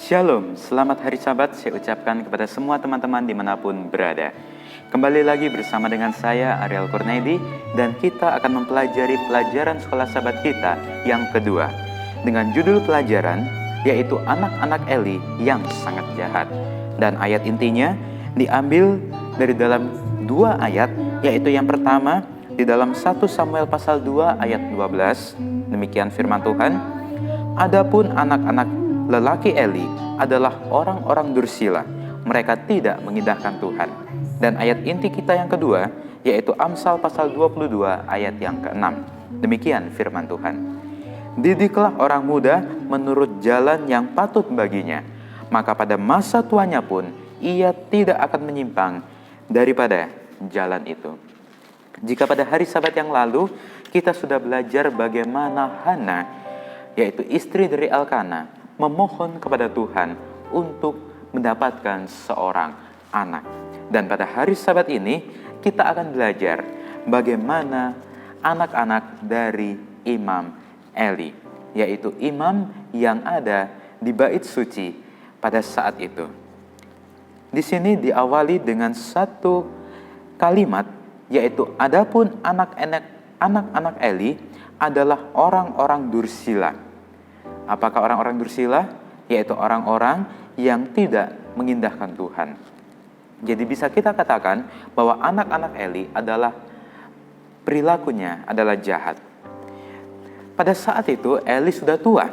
Shalom, selamat hari Sabat saya ucapkan kepada semua teman-teman dimanapun berada. Kembali lagi bersama dengan saya Ariel Kurnaidi dan kita akan mempelajari pelajaran sekolah Sabat kita yang kedua dengan judul pelajaran yaitu anak-anak Eli yang sangat jahat. Dan ayat intinya diambil dari dalam dua ayat, yaitu yang pertama di dalam 1 Samuel pasal 2 ayat 12. Demikian firman Tuhan, adapun anak-anak lelaki Eli adalah orang-orang dursila, mereka tidak mengindahkan Tuhan. Dan ayat inti kita yang kedua yaitu Amsal pasal 22 ayat yang ke-6. Demikian firman Tuhan, didiklah orang muda menurut jalan yang patut baginya, maka pada masa tuanya pun ia tidak akan menyimpang daripada jalan itu. Jika pada hari Sabat yang lalu kita sudah belajar bagaimana Hana, yaitu istri dari Elkana, memohon kepada Tuhan untuk mendapatkan seorang anak. Dan pada hari Sabat ini kita akan belajar bagaimana anak-anak dari Imam Eli, yaitu imam yang ada di bait suci pada saat itu. Di sini diawali dengan satu kalimat, yaitu adapun anak-anak Eli adalah orang-orang dursila. Apakah orang-orang dursila? Yaitu orang-orang yang tidak mengindahkan Tuhan. Jadi bisa kita katakan bahwa anak-anak Eli adalah perilakunya adalah jahat. Pada saat itu Eli sudah tua,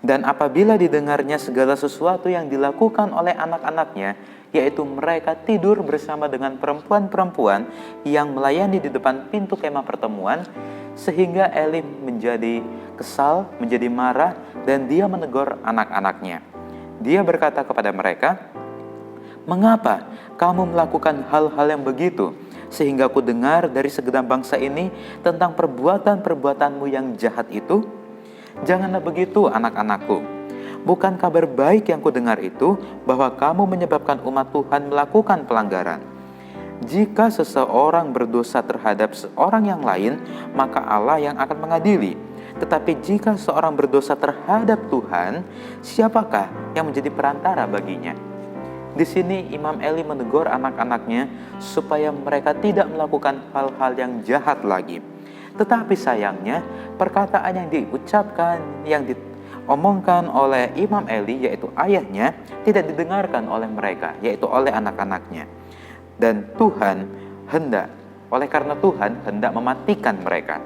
dan apabila didengarnya segala sesuatu yang dilakukan oleh anak-anaknya, yaitu mereka tidur bersama dengan perempuan-perempuan yang melayani di depan pintu kemah pertemuan, sehingga Eli menjadi kesal, menjadi marah, dan dia menegur anak-anaknya. Dia berkata kepada mereka, mengapa kamu melakukan hal-hal yang begitu, sehingga ku dengar dari segenap bangsa ini tentang perbuatan-perbuatanmu yang jahat itu? Janganlah begitu anak-anakku. Bukan kabar baik yang ku dengar itu, bahwa kamu menyebabkan umat Tuhan melakukan pelanggaran. Jika seseorang berdosa terhadap seorang yang lain, maka Allah yang akan mengadili. Tetapi jika seorang berdosa terhadap Tuhan, siapakah yang menjadi perantara baginya? Di sini Imam Eli menegur anak-anaknya supaya mereka tidak melakukan hal-hal yang jahat lagi. Tetapi sayangnya perkataan yang diucapkan, yang diomongkan oleh Imam Eli, yaitu ayahnya, tidak didengarkan oleh mereka, yaitu oleh anak-anaknya. Dan Tuhan oleh karena Tuhan hendak mematikan mereka.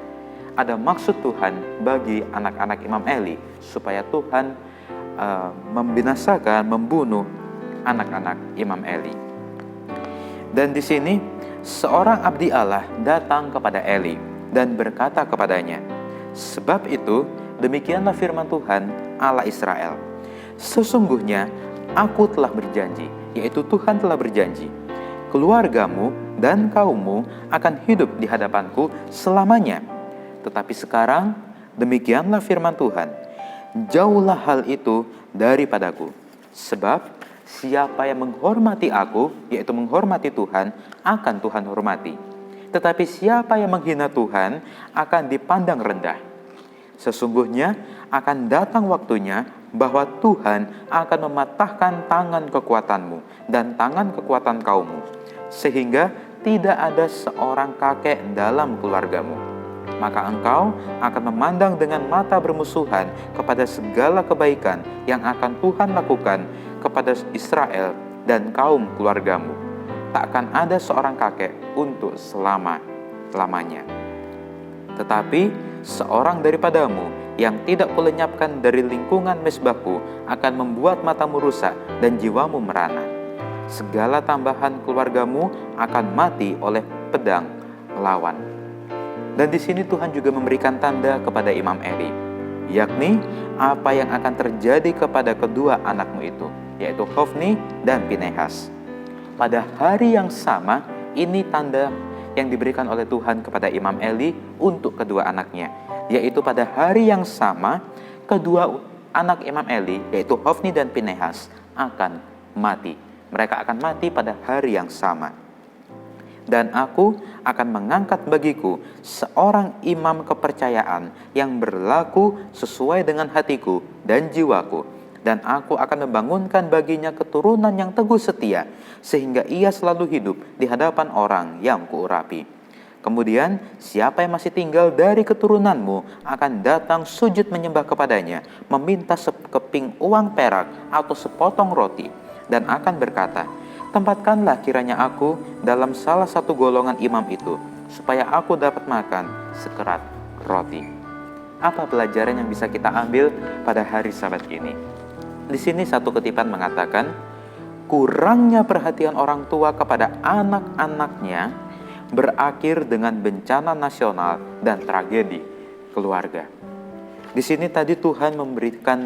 Ada maksud Tuhan bagi anak-anak Imam Eli supaya Tuhan membinasakan, membunuh anak-anak Imam Eli. Dan di sini seorang abdi Allah datang kepada Eli dan berkata kepadanya, sebab itu demikianlah firman Tuhan Allah Israel, sesungguhnya aku telah berjanji, yaitu Tuhan telah berjanji, keluargamu dan kaummu akan hidup di hadapanku selamanya. Tetapi sekarang demikianlah firman Tuhan, jauhlah hal itu daripadaku. Sebab siapa yang menghormati aku, yaitu menghormati Tuhan, akan Tuhan hormati. Tetapi siapa yang menghina Tuhan akan dipandang rendah. Sesungguhnya akan datang waktunya bahwa Tuhan akan mematahkan tangan kekuatanmu dan tangan kekuatan kaummu, sehingga tidak ada seorang kakek dalam keluargamu. Maka engkau akan memandang dengan mata bermusuhan kepada segala kebaikan yang akan Tuhan lakukan kepada Israel dan kaum keluargamu. Tak akan ada seorang kakek untuk selama-lamanya. Tetapi seorang daripadamu yang tidak kulenyapkan dari lingkungan mezbahku akan membuat matamu rusak dan jiwamu merana. Segala tambahan keluargamu akan mati oleh pedang melawan. Dan di sini Tuhan juga memberikan tanda kepada Imam Eli, yakni apa yang akan terjadi kepada kedua anakmu itu, yaitu Hofni dan Pinehas. Pada hari yang sama, ini tanda yang diberikan oleh Tuhan kepada Imam Eli untuk kedua anaknya, yaitu pada hari yang sama, kedua anak Imam Eli, yaitu Hofni dan Pinehas, akan mati. Mereka akan mati pada hari yang sama. Dan aku akan mengangkat bagiku seorang imam kepercayaan yang berlaku sesuai dengan hatiku dan jiwaku, Dan aku akan membangunkan baginya keturunan yang teguh setia, sehingga ia selalu hidup di hadapan orang yang kuurapi. Kemudian siapa yang masih tinggal dari keturunanmu akan datang sujud menyembah kepadanya, meminta sekeping uang perak atau sepotong roti, dan akan berkata, tempatkanlah kiranya aku dalam salah satu golongan imam itu, supaya aku dapat makan sekerat roti. Apa pelajaran yang bisa kita ambil pada hari Sabat ini? Di sini satu kutipan mengatakan, kurangnya perhatian orang tua kepada anak-anaknya berakhir dengan bencana nasional dan tragedi keluarga. Di sini tadi Tuhan memberikan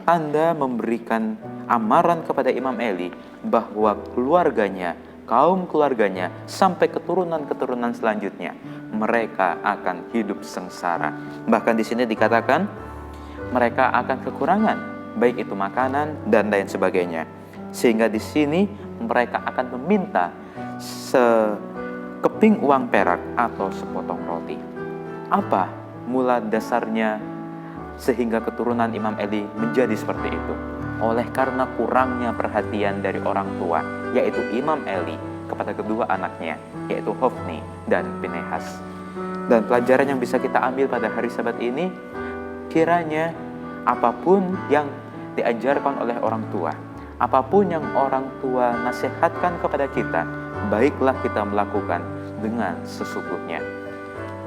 tanda, memberikan amaran kepada Imam Eli bahwa keluarganya, kaum keluarganya, sampai keturunan-keturunan selanjutnya, mereka akan hidup sengsara. Bahkan di sini dikatakan mereka akan kekurangan, baik itu makanan dan lain sebagainya. Sehingga di sini mereka akan meminta sekeping uang perak atau sepotong roti. Apa mula dasarnya sehingga keturunan Imam Eli menjadi seperti itu? Oleh karena kurangnya perhatian dari orang tua, yaitu Imam Eli, kepada kedua anaknya, yaitu Hofni dan Pinehas. Dan pelajaran yang bisa kita ambil pada hari Sabat ini, kiranya apapun yang diajarkan oleh orang tua, apapun yang orang tua nasihatkan kepada kita, baiklah kita melakukan dengan sesungguhnya.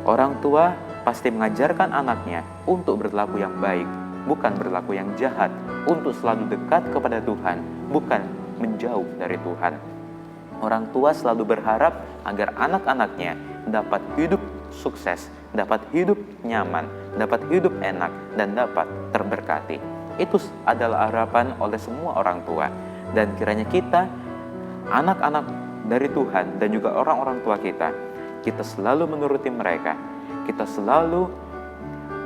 Orang tua pasti mengajarkan anaknya untuk berlaku yang baik, bukan berlaku yang jahat, untuk selalu dekat kepada Tuhan, bukan menjauh dari Tuhan. Orang tua selalu berharap agar anak-anaknya dapat hidup sukses, dapat hidup nyaman, dapat hidup enak, dan dapat terberkati. Itu adalah harapan oleh semua orang tua. Dan kiranya kita, anak-anak dari Tuhan dan juga orang-orang tua kita selalu menuruti mereka. Kita selalu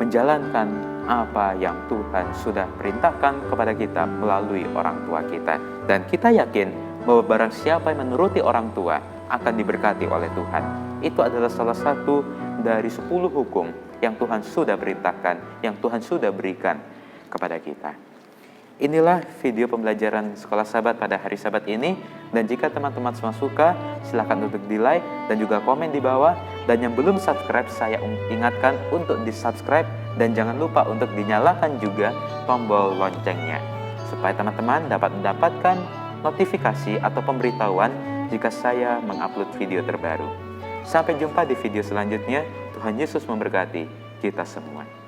menjalankan apa yang Tuhan sudah perintahkan kepada kita melalui orang tua kita. Dan kita yakin bahwa barang siapa yang menuruti orang tua akan diberkati oleh Tuhan. Itu adalah salah satu dari 10 hukum yang Tuhan sudah perintahkan, yang Tuhan sudah berikan kepada kita. Inilah video pembelajaran Sekolah Sabat pada hari Sabat ini. Dan jika teman-teman semua suka, silakan untuk di like dan juga komen di bawah. Dan yang belum subscribe, saya ingatkan untuk di subscribe. Dan jangan lupa untuk dinyalakan juga tombol loncengnya, supaya teman-teman dapat mendapatkan notifikasi atau pemberitahuan jika saya mengupload video terbaru. Sampai jumpa di video selanjutnya. Tuhan Yesus memberkati kita semua.